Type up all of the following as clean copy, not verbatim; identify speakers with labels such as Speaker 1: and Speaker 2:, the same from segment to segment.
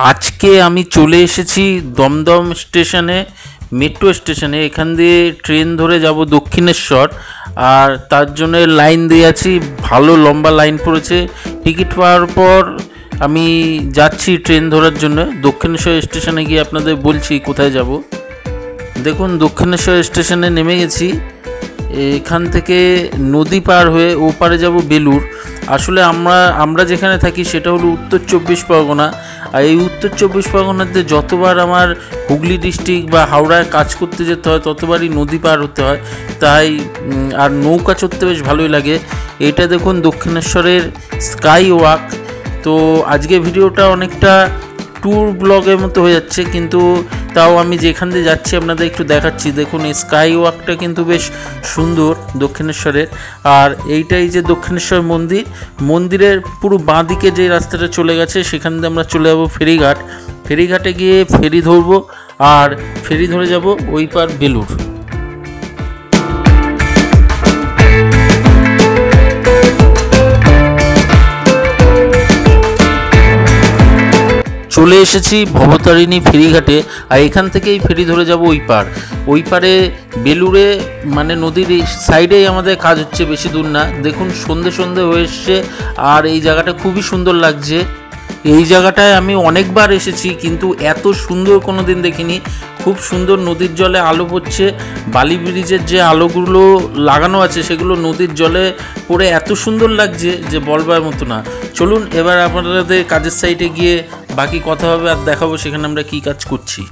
Speaker 1: আজকে আমি চলে এসেছি দমদম স্টেশনে, মেট্রো স্টেশনে। এখান দিয়ে ট্রেন ধরে যাব দক্ষিণেশ্বর, আর তার জন্য লাইন দিয়ে আছি। ভালো লম্বা লাইন পড়েছে। টিকিট পাওয়ার পর আমি যাচ্ছি ট্রেন ধরার জন্য। দক্ষিণেশ্বর স্টেশনে গিয়ে আপনাদের বলছি কোথায় যাব। দেখুন, দক্ষিণেশ্বর স্টেশনে নেমে গেছি। এখান থেকে নদী পার হয়ে ওপারে যাব বেলুর। আসলে আমরা যেখানে থাকি সেটা হলো উত্তর 24 পরগনা। আর এই উত্তর 24 পরগনাতে যতবার আমার হুগলি ডিস্ট্রিক্ট বা হাওড়ায় কাজ করতে যেতে হয় ততবারই নদী পার হতে হয়। তাই আর নৌকা চড়তে বেশ ভালোই লাগে। এটা দেখুন দক্ষিণেশ্বরের স্কাই ওয়াক। তো আজকে ভিডিওটা অনেকটা ট্যুর ব্লগের মতো হয়ে যাচ্ছে, কিন্তু তাও আমি যেখান দিয়ে যাচ্ছি আপনাদের একটু দেখাচ্ছি। দেখুন, এই স্কাই ওয়াকটা কিন্তু বেশ সুন্দর দক্ষিণেশ্বরের। আর এইটাই যে দক্ষিণেশ্বর মন্দিরের পুরো বাঁ দিকে যে রাস্তাটা চলে গেছে সেখান দিয়ে আমরা চলে যাব ফেরিঘাট। ফেরিঘাটে গিয়ে ফেরি ধরবো, আর ফেরি ধরে যাব ওই পার বেলুর। চলে এসেছি ভবতারিণী ফেরিঘাটে, আর এখান থেকেই ফেরি ধরে যাব ওই পারে বেলুরে, মানে নদীর এই সাইডেই আমাদের কাজ হচ্ছে, বেশি দূর না। দেখুন সন্ধে হয়ে এসছে, আর এই জায়গাটা খুবই সুন্দর লাগছে। এই জায়গাটায় আমি অনেকবার এসেছি, কিন্তু এত সুন্দর কোনো দিন দেখিনি। খুব সুন্দর নদীর জলে আলো পড়ছে। বালি ব্রিজের যে আলোগুলো লাগানো আছে সেগুলো নদীর জলে পড়ে এত সুন্দর লাগছে যে বলবার মতো না। চলুন এবার আপনাদের কাজের সাইটে গিয়ে বাকি কথা হবে, আর দেখাবো সেখানে আমরা কী কাজ করছি।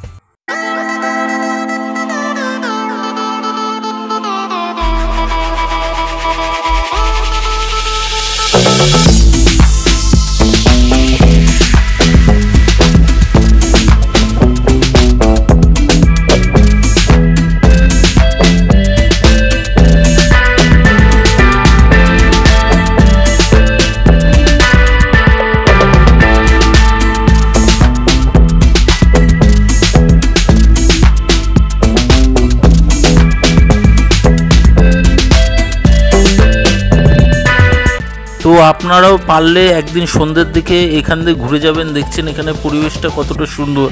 Speaker 1: তো আপনারাও পারলে একদিন সন্ধ্যের দিকে এখান দিয়ে ঘুরে যাবেন। দেখছেন এখানে পরিবেশটা কতটা সুন্দর।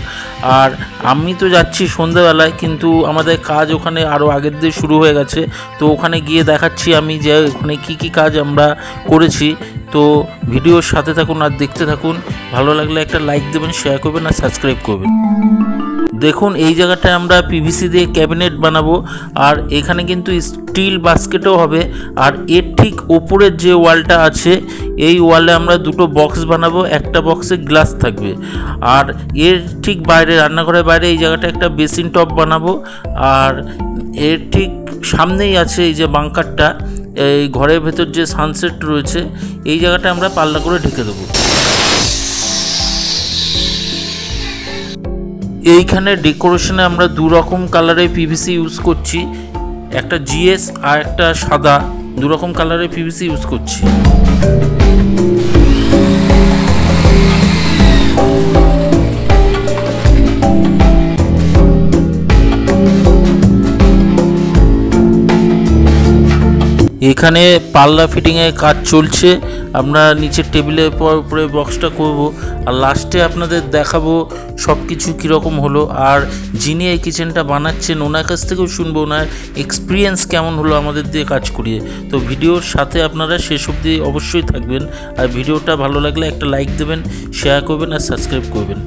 Speaker 1: আর আমি তো যাচ্ছি সন্ধ্যেবেলায়, কিন্তু আমাদের কাজ ওখানে আরও আগের দিয়ে শুরু হয়ে গেছে। তো ওখানে গিয়ে দেখাচ্ছি আমি যে ওখানে কী কাজ আমরা করেছি। তো ভিডিওর সাথে থাকুন আর দেখতে থাকুন। ভালো লাগলে একটা লাইক দেবেন, শেয়ার করবেন আর সাবস্ক্রাইব করবেন। দেখুন, এই জায়গাটায় আমরা পিভিসি দিয়ে ক্যাবিনেট বানাবো, আর এখানে কিন্তু স্টিল বাস্কেটও হবে। আর এর ঠিক ওপরের যে ওয়ালটা আছে এই ওয়ালে আমরা দুটো বক্স বানাবো, একটা বক্সে গ্লাস থাকবে। আর এর ঠিক বাইরে, রান্নাঘরের বাইরে এই জায়গাটা একটা বেসিন টপ বানাবো। আর এর ঠিক সামনেই আছে এই যে বাংকারটা, এই ঘরের ভেতর যে সানসেট রয়েছে এই জায়গাটা আমরা পাল্লা করে ঢেকে দেবো। এইখানে ডেকোরেশনে আমরা দু রকম কালারের পিভিসি ইউজ করছি, একটা জিএস আর একটা সাদা। দু রকম কালারের পিভিসি ইউজ করছি। এখানে পাল্লা ফিটিংয়ের কাজ চলছে। আমরা নিচের টেবিলের উপরে বক্সটা করব, আর লাস্টে আপনাদের দেখাবো সব কিছু কীরকম হলো। আর যিনি এই কিচেনটা বানাচ্ছেন ওনার কাছ থেকেও শুনবো ওনার এক্সপিরিয়েন্স কেমন হলো আমাদের দিয়ে কাজ করিয়ে। তো ভিডিওর সাথে আপনারা শেষ অবধি অবশ্যই থাকবেন। আর ভিডিওটা ভালো লাগলে একটা লাইক দেবেন, শেয়ার করবেন আর সাবস্ক্রাইব করবেন।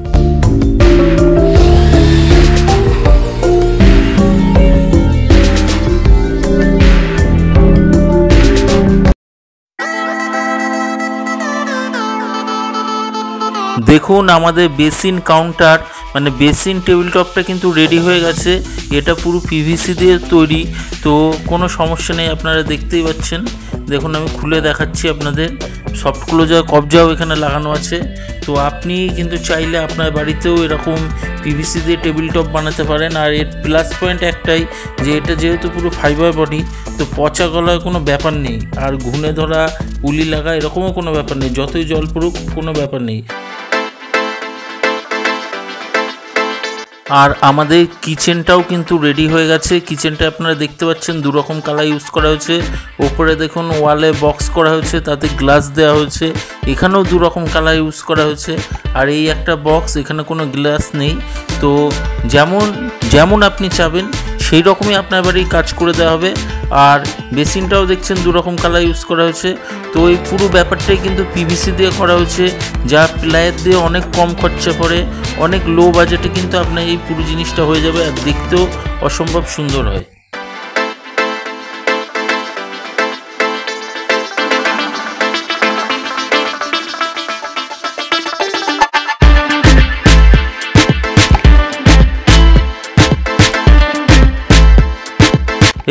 Speaker 1: দেখুন, আমাদের বেসিন কাউন্টার মানে বেসিন টেবিল টপটা কিন্তু রেডি হয়ে গেছে। এটা পুরো পিভিসি দিয়ে তৈরি, তো কোনো সমস্যা নেই। আপনারা দেখতেই পাচ্ছেন। দেখুন, আমি খুলে দেখাচ্ছি আপনাদের। সফট ক্লোজার কবজাও এখানে লাগানো আছে। তো আপনি কিন্তু চাইলে আপনার বাড়িতেও এরকম পিভিসি দিয়ে টেবিল টপ বানাতে পারেন। আর এর প্লাস পয়েন্ট একটাই যে এটা যেহেতু পুরো ফাইবার বডি, তো পচা গলার কোনো ব্যাপার নেই। আর ঘুনে ধরা, উলি লাগা এরকমও কোনো ব্যাপার নেই। যতই জল পড়ুক কোনো ব্যাপার নেই। আর আমাদের কিচেনটাও কিন্তু রেডি হয়ে গেছে। কিচেনটা আপনারা দেখতে পাচ্ছেন দু রকম কালার ইউজ করা হয়েছে। ওপরে দেখুন ওয়ালে বক্স করা হয়েছে, তাতে গ্লাস দেওয়া হয়েছে। এখানেও দু রকম কালার ইউজ করা হয়েছে। আর এই একটা বক্স, এখানে কোনো গ্লাস নেই। তো যেমন আপনি চাবেন সেই রকমই আপনার বাড়ি কাজ করে দেওয়া হবে। আর বেসিনটাও দেখছেন দু রকম কালার ইউজ করা হয়েছে। তো এই পুরো ব্যাপারটাই কিন্তু পিভিসি দিয়ে করা হয়েছে, যা প্লাইয়ের দিয়ে অনেক কম খরচা পড়ে, অনেক লো বাজেটে কিন্তু আপনার এই পুরো জিনিসটা হয়ে যাবে। আর দেখতেও অসম্ভব সুন্দর হয়।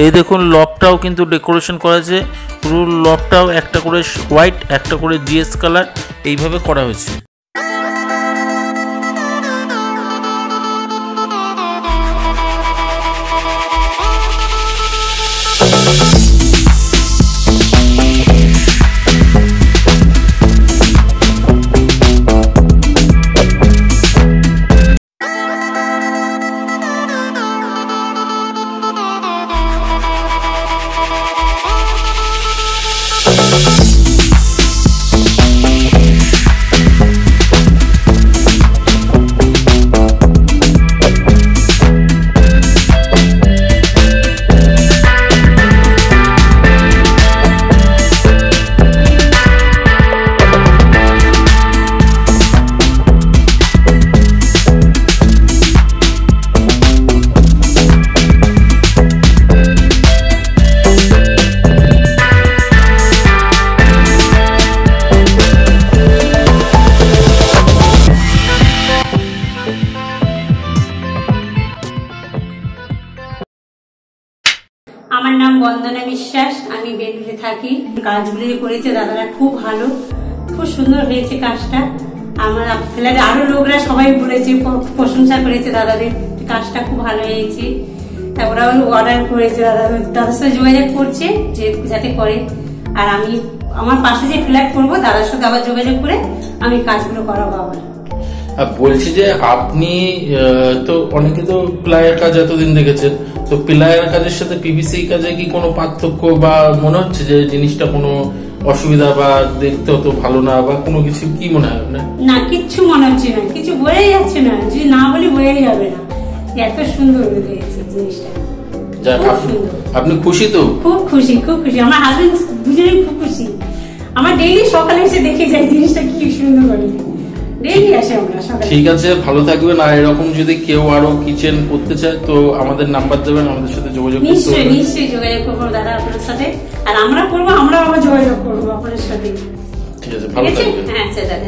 Speaker 1: এই দেখুন লবটাও কিন্তু ডেকোরেশন করা আছে। পুরো লবটাও একটা করে হোয়াইট, একটা করে জিএস কালার, এইভাবে করা হয়েছে।
Speaker 2: আমার নাম বন্দনা বিশ্বাস, আমি বেলুড়ে থাকি। কাজগুলি করেছে দাদারা খুব ভালো, খুব সুন্দর হয়েছে কাজটা। আমার ফ্ল্যাটে আরো লোকরা সবাই বলেছে, প্রশংসা করেছে দাদাদের, কাজটা খুব ভালো হয়েছে। তারপরে অর্ডার করেছে দাদার সাথে যোগাযোগ করছে যে যাতে করে। আর আমি আমার পাশে যে ফ্ল্যাট করবো দাদার সাথে আবার যোগাযোগ করে আমি কাজগুলো করাবো আবার।
Speaker 1: বলছি যে আপনি তো অনেকে তো প্লাইয়ের কাজ এতদিন দেখেছেন, তো প্লাইয়ের কাজের সাথে পিভিসি কাজে কি কোনো পার্থক্য বা মনে হচ্ছে যে জিনিসটা কোনো অসুবিধা বা দেখতে অত ভালো না বা কোনো কিছু, কি মনে হয় আপনার?
Speaker 2: না, কিচ্ছু মনে হচ্ছে না, কিছু বোঝাই যাচ্ছে না, যদি না বলি বোঝাই যাবে না। এত সুন্দর হয়েছে জিনিসটা।
Speaker 1: আপনি খুশি তো?
Speaker 2: খুব খুশি, খুব খুশি। আমার হাজবেন্ড দুজনেই খুব খুশি। আমার ডেইলি সকালে এসে দেখে যায় জিনিসটা কি সুন্দর করে।
Speaker 1: ঠিক আছে, ভালো থাকবেন। আর এরকম যদি কেউ আরো কিচেন করতে চায় তো আমাদের নাম্বার দেবেন, আমাদের সাথে যোগাযোগ করতে।
Speaker 2: নিশ্চয়ই নিশ্চয়ই যোগাযোগ করবো দাদা আপনার সাথে। আর আমরা করবো, আমরা আবার যোগাযোগ করবো আপনার সাথে।
Speaker 1: ঠিক আছে, ভালো থাকবেন।
Speaker 2: হ্যাঁ আচ্ছা দাদা।